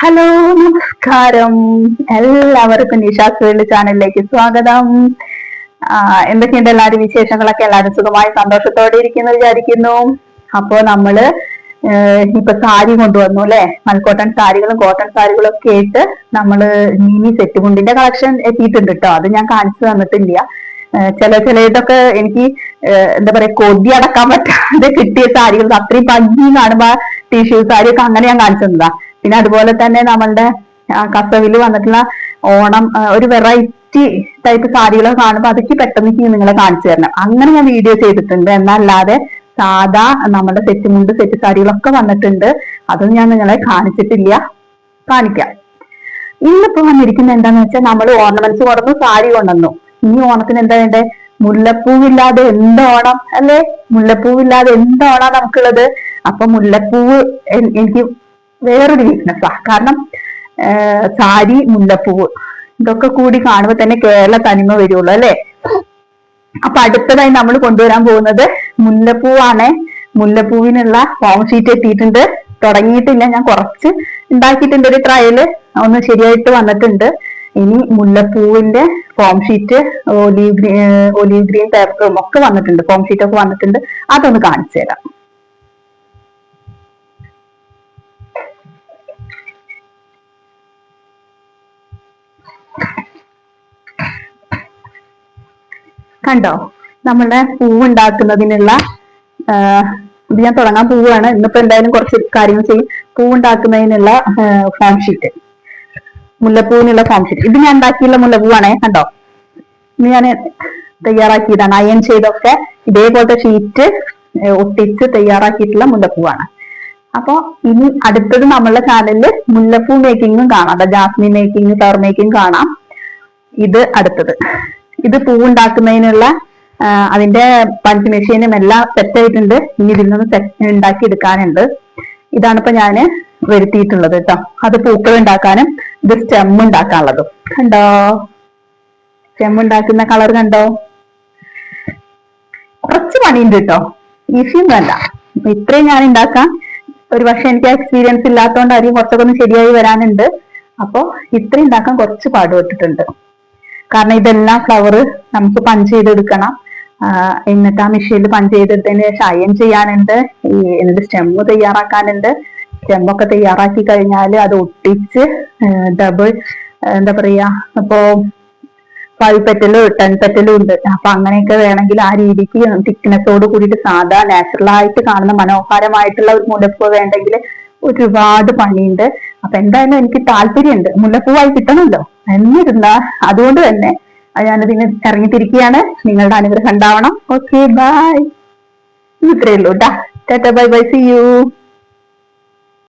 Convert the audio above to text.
Hello, നമസ്കാരം. എല്ലാവർക്കും Nisha's world ചാനലിലേക്ക് സ്വാഗതം. എന്തൊക്കെയുണ്ട് എല്ലാവരും വിശേഷങ്ങളൊക്കെ? എല്ലാവരും സുഖമായി സന്തോഷത്തോടെ ഇരിക്കുന്നു വിചാരിക്കുന്നു. അപ്പോ നമ്മള് ഇപ്പൊ സാരി കൊണ്ടുവന്നു അല്ലെ, മൽക്കോട്ടൺ സാരികളും കോട്ടൺ സാരികളും ഒക്കെ ആയിട്ട് നമ്മള് മിനി സെറ്റ് മുണ്ടിന്റെ കളക്ഷൻ എത്തിയിട്ടുണ്ട് കേട്ടോ. അത് ഞാൻ കാണിച്ചു തന്നിട്ടില്ല. ചിലതൊക്കെ എനിക്ക് എന്താ പറയാ, കൊതി അടക്കാൻ പറ്റാതെ കിട്ടിയ സാരികൾ അത്രയും ഭംഗി കാണുമ്പോ ടിഷ്യൂ സാരി ഒക്കെ അങ്ങനെ ഞാൻ കാണിച്ചു തന്നതാ. പിന്നെ അതുപോലെ തന്നെ നമ്മളുടെ കസവില് വന്നിട്ടുള്ള ഓണം ഒരു വെറൈറ്റി ടൈപ്പ് സാരികൾ കാണുമ്പോൾ അതൊക്കെ പെട്ടെന്ന് നിങ്ങളെ കാണിച്ചു തരണം. അങ്ങനെ ഞാൻ വീഡിയോ ചെയ്തിട്ടുണ്ട്. എന്നല്ലാതെ സാധാ നമ്മുടെ സെറ്റ് മുണ്ട് സെറ്റ് സാരികളൊക്കെ വന്നിട്ടുണ്ട്. അതൊന്നും ഞാൻ നിങ്ങളെ കാണിച്ചിട്ടില്ല. കാണിക്കാം. ഇന്നിപ്പോ വന്നിരിക്കുന്നത് എന്താന്ന് വെച്ചാൽ നമ്മൾ ഓർണമെന്റ്സ് കൊണ്ടുവന്നു, സാരി കൊണ്ടുവന്നു. ഇനി ഓണത്തിന് എന്താ വേണ്ടേ? മുല്ലപ്പൂവില്ലാതെ എന്തോണം അല്ലെ? മുല്ലപ്പൂവില്ലാതെ എന്തോണാ നമുക്കുള്ളത്. അപ്പൊ മുല്ലപ്പൂവ് എനിക്ക് വേറൊരു വീക്ക്നെസ്സാ. കാരണം സാരി, മുല്ലപ്പൂവ് ഇതൊക്കെ കൂടി കാണുമ്പോൾ തന്നെ കേരള തനിമ വരുള്ളൂ അല്ലെ. അപ്പൊ അടുത്തതായി നമ്മൾ കൊണ്ടുവരാൻ പോകുന്നത് മുല്ലപ്പൂവാണ്. മുല്ലപ്പൂവിനുള്ള ഫോം ഷീറ്റ് എത്തിയിട്ടുണ്ട്. തുടങ്ങിയിട്ടില്ല, ഞാൻ കുറച്ച് ഉണ്ടാക്കിയിട്ടുണ്ട്. ഒരു ട്രയല് ഒന്ന് ശരിയായിട്ട് വന്നിട്ടുണ്ട്. ഇനി മുല്ലപ്പൂവിന്റെ ഫോം ഷീറ്റ്, ഒലീവ് ഗ്രീൻ പേപ്പറും ഒക്കെ വന്നിട്ടുണ്ട്. ഫോം ഷീറ്റ് ഒക്കെ വന്നിട്ടുണ്ട്. അതൊന്ന് കാണിച്ചു തരാം. കണ്ടോ, നമ്മളുടെ പൂവുണ്ടാക്കുന്നതിനുള്ള ഇത് ഞാൻ തുടങ്ങാൻ പൂവാണ്. ഇന്നിപ്പോ എന്തായാലും കുറച്ച് കാര്യങ്ങൾ ചെയ്യും. പൂവുണ്ടാക്കുന്നതിനുള്ള ഫോം ഷീറ്റ്, മുല്ലപ്പൂവിനുള്ള ഫോം ഷീറ്റ്. ഇത് ഞാൻ ഉണ്ടാക്കിയുള്ള മുല്ലപ്പൂവാണേ. കണ്ടോ, ഇത് ഞാൻ തയ്യാറാക്കിയതാണ്. അയൺ ചെയ്തൊക്കെ ഇതേപോലത്തെ ഷീറ്റ് ഒട്ടിച്ച് തയ്യാറാക്കിയിട്ടുള്ള മുല്ലപ്പൂവാണ്. അപ്പൊ ഇനി അടുത്തത് നമ്മളുടെ ചാനലില് മുല്ലപ്പൂ മേക്കിങ്ങും കാണാം. ജാസ്മിൻ മേക്കിങ്, ഫ്ലവർ മേക്കിങ് കാണാം. ഇത് അടുത്തത്. ഇത് പൂവുണ്ടാക്കുന്നതിനുള്ള അതിന്റെ പഞ്ച് മെഷീനും എല്ലാം സെറ്റ് ആയിട്ടുണ്ട്. ഇനി ഇതിൽ നിന്ന് ഉണ്ടാക്കി എടുക്കാനുണ്ട്. ഇതാണ് ഇപ്പൊ ഞാന് വരുത്തിയിട്ടുള്ളത് കേട്ടോ. അത് പൂക്കൾ ഉണ്ടാക്കാനും ഇത് സ്റ്റെം ഉണ്ടാക്കാനുള്ളതും. കണ്ടോ, സ്റ്റെം ഉണ്ടാക്കുന്ന കളർ കണ്ടോ? കുറച്ച് പണിയുണ്ട് കേട്ടോ, ഈസിയൊന്നും അല്ല. ഇത്രയും ഞാൻ ഉണ്ടാക്കാം. ഒരു പക്ഷെ എനിക്ക് എക്സ്പീരിയൻസ് ഇല്ലാത്തതുകൊണ്ടായിരിക്കും കുറച്ചൊക്കെ ഒന്ന് ശരിയായി വരാനുണ്ട്. അപ്പൊ ഇത്രയും ഉണ്ടാക്കാൻ കുറച്ച് പാടുപെട്ടിട്ടുണ്ട്. കാരണം ഇതെല്ലാം ഫ്ലവർ നമുക്ക് പഞ്ച് ചെയ്തെടുക്കണം. എന്നിട്ട് ആ മെഷീനിൽ പഞ്ച് ചെയ്തെടുത്തതിന് ശേഷം അയൺ ചെയ്യാനുണ്ട്. എന്നിട്ട് സ്റ്റെമ്മ് തയ്യാറാക്കാനുണ്ട്. സ്റ്റെമ്മൊക്കെ തയ്യാറാക്കി കഴിഞ്ഞാൽ അത് ഒട്ടിച്ച് ഡബിൾ എന്താ പറയാ, ഇപ്പോ 5 പെറ്റലും 10 പെറ്റലും ഉണ്ട്. അപ്പൊ അങ്ങനെയൊക്കെ വേണമെങ്കിൽ ആ രീതിക്ക് തിക്നെസ്സോട് കൂടിയിട്ട് സാധാ നാച്ചുറൽ ആയിട്ട് കാണുന്ന മനോഹരമായിട്ടുള്ള ഒരു മുല്ലപ്പൂ വേണ്ടെങ്കിൽ ഒരുപാട് പണിയുണ്ട്. അപ്പൊ എന്തായാലും എനിക്ക് താല്പര്യമുണ്ട്, മുല്ലപ്പൂവായി കിട്ടണമല്ലോ. എന്നിരുന്ന അതുകൊണ്ട് തന്നെ ഞാനതിന് ഇറങ്ങിത്തിരിക്കുകയാണ്. നിങ്ങളുടെ അനുഗ്രഹം ഉണ്ടാവണം. Okay, bye. ഇത്രയേ ഉള്ളൂ. Tata, bye bye, see U.